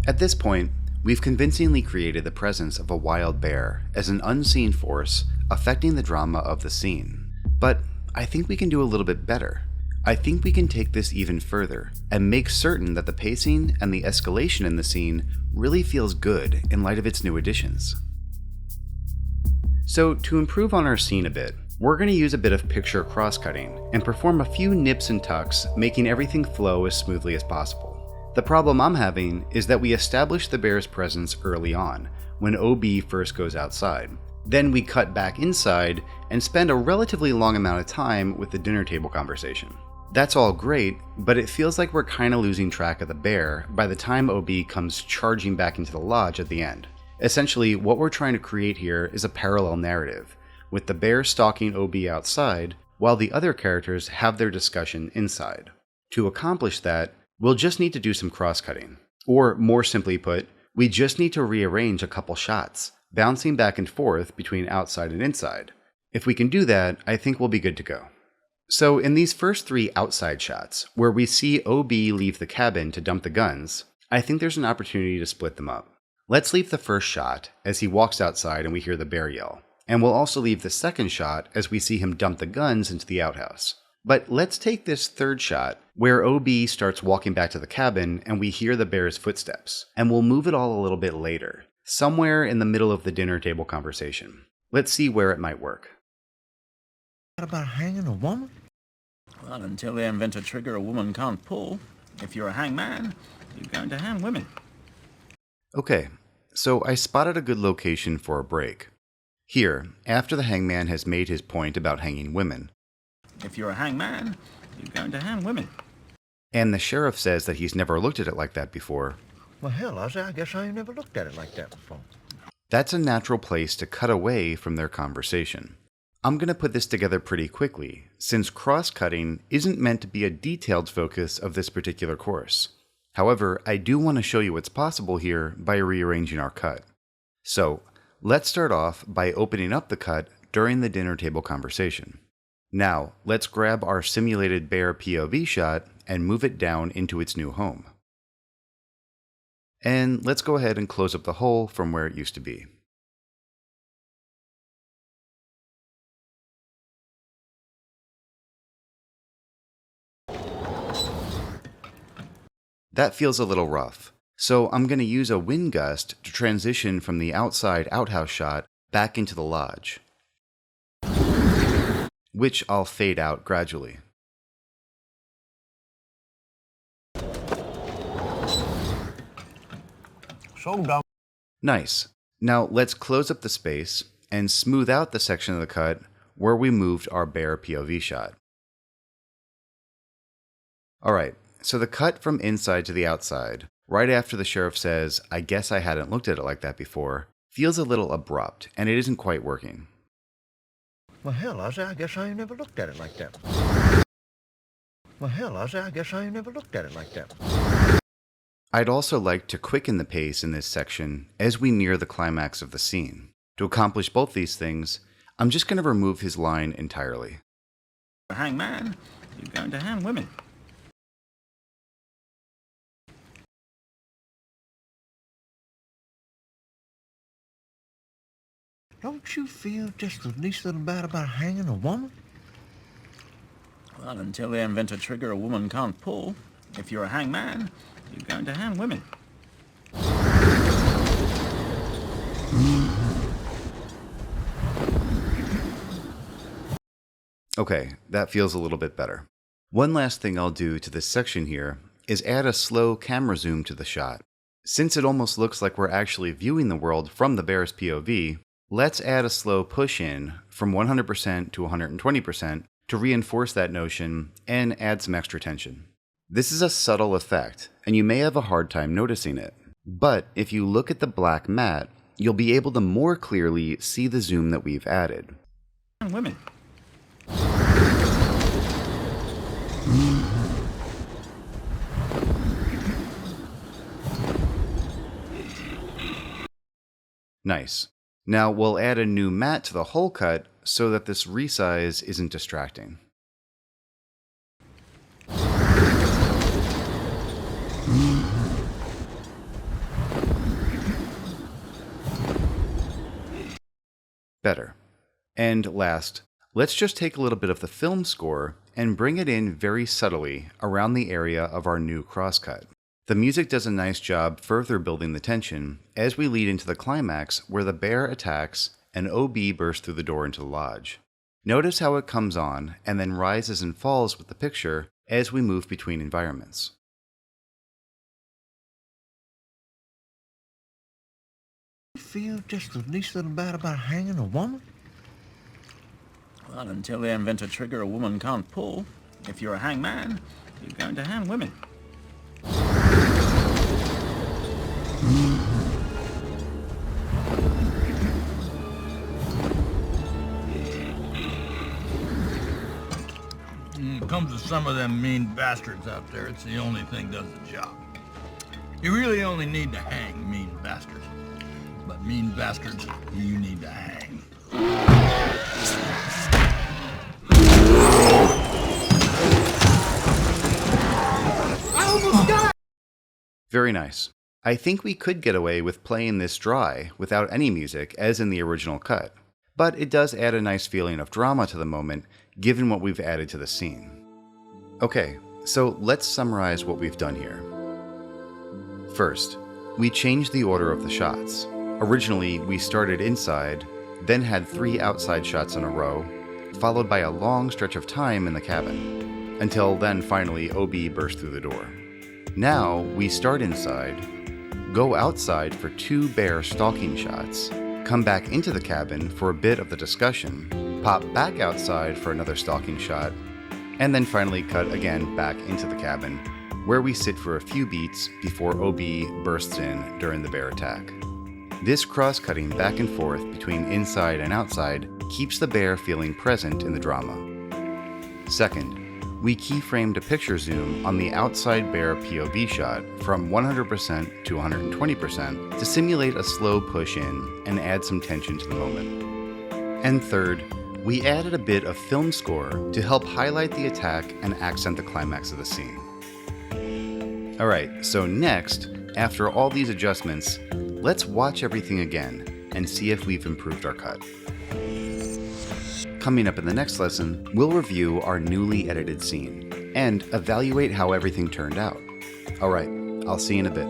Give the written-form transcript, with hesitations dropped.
At this point, we've convincingly created the presence of a wild bear as an unseen force affecting the drama of the scene. But I think we can do a little bit better. I think we can take this even further and make certain that the pacing and the escalation in the scene really feels good in light of its new additions. So to improve on our scene a bit, we're going to use a bit of picture cross-cutting and perform a few nips and tucks, making everything flow as smoothly as possible. The problem I'm having is that we establish the bear's presence early on, when OB first goes outside. Then we cut back inside and spend a relatively long amount of time with the dinner table conversation. That's all great, but it feels like we're kinda losing track of the bear by the time OB comes charging back into the lodge at the end. Essentially, what we're trying to create here is a parallel narrative, with the bear stalking OB outside, while the other characters have their discussion inside. To accomplish that, we'll just need to do some cross-cutting. Or, more simply put, we just need to rearrange a couple shots, bouncing back and forth between outside and inside. If we can do that, I think we'll be good to go. So in these first 3 outside shots, where we see OB leave the cabin to dump the guns, I think there's an opportunity to split them up. Let's leave the first shot as he walks outside and we hear the bear yell. And we'll also leave the second shot as we see him dump the guns into the outhouse. But let's take this third shot, where OB starts walking back to the cabin and we hear the bear's footsteps, and we'll move it all a little bit later, somewhere in the middle of the dinner table conversation. Let's see where it might work. What about hanging a woman? Well, until they invent a trigger a woman can't pull, if you're a hangman, you're going to hang women. Okay, so I spotted a good location for a break. Here, after the hangman has made his point about hanging women, If you're a hangman, you're going to hang women. and the sheriff says that he's never looked at it like that before, Well, hell, I guess I ain't never looked at it like that before. that's a natural place to cut away from their conversation. I'm going to put this together pretty quickly, since cross-cutting isn't meant to be a detailed focus of this particular course. However, I do want to show you what's possible here by rearranging our cut. So, let's start off by opening up the cut during the dinner table conversation. Now, let's grab our simulated bear POV shot and move it down into its new home. And let's go ahead and close up the hole from where it used to be. That feels a little rough, so I'm going to use a wind gust to transition from the outside outhouse shot back into the lodge, which I'll fade out gradually. So dumb. Nice. Now let's close up the space and smooth out the section of the cut where we moved our bear POV shot. Alright, so the cut from inside to the outside, right after the sheriff says, "I guess I hadn't looked at it like that before," feels a little abrupt, and it isn't quite working. Well, hell, I guess I ain't never looked at it like that. Well, hell, I guess I ain't never looked at it like that. I'd also like to quicken the pace in this section as we near the climax of the scene. To accomplish both these things, I'm just going to remove his line entirely. A hangman, you're going to hang women. Don't you feel just the least little bad about hanging a woman? Well, until they invent a trigger a woman can't pull, if you're a hangman, you're going to hang women. Okay, that feels a little bit better. One last thing I'll do to this section here is add a slow camera zoom to the shot. Since it almost looks like we're actually viewing the world from the bear's POV, let's add a slow push in from 100% to 120% to reinforce that notion and add some extra tension. This is a subtle effect, and you may have a hard time noticing it. But if you look at the black mat, you'll be able to more clearly see the zoom that we've added. Hang women. Nice. Now we'll add a new matte to the whole cut so that this resize isn't distracting. Better. And last, let's just take a little bit of the film score and bring it in very subtly around the area of our new crosscut. The music does a nice job further building the tension as we lead into the climax where the bear attacks and OB bursts through the door into the lodge. Notice how it comes on and then rises and falls with the picture as we move between environments. You feel just the least little bad about hanging a woman? Well, until they invent a trigger a woman can't pull, if you're a hangman, you're going to hang women. When it comes to some of them mean bastards out there, it's the only thing does the job. You really only need to hang mean bastards. But mean bastards, you need to hang. Very nice. I think we could get away with playing this dry without any music as in the original cut, but it does add a nice feeling of drama to the moment given what we've added to the scene. Okay, so let's summarize what we've done here. First, we changed the order of the shots. Originally, we started inside, then had 3 outside shots in a row, followed by a long stretch of time in the cabin, until then finally OB burst through the door. Now, we start inside, go outside for 2 bear stalking shots, come back into the cabin for a bit of the discussion, pop back outside for another stalking shot, and then finally cut again back into the cabin, where we sit for a few beats before OB bursts in during the bear attack. This cross-cutting back and forth between inside and outside keeps the bear feeling present in the drama. Second, we keyframed a picture zoom on the outside bear POV shot from 100% to 120% to simulate a slow push in and add some tension to the moment. And third, we added a bit of film score to help highlight the attack and accent the climax of the scene. Alright, so next, after all these adjustments, let's watch everything again and see if we've improved our cut. Coming up in the next lesson, we'll review our newly edited scene and evaluate how everything turned out. Alright, I'll see you in a bit.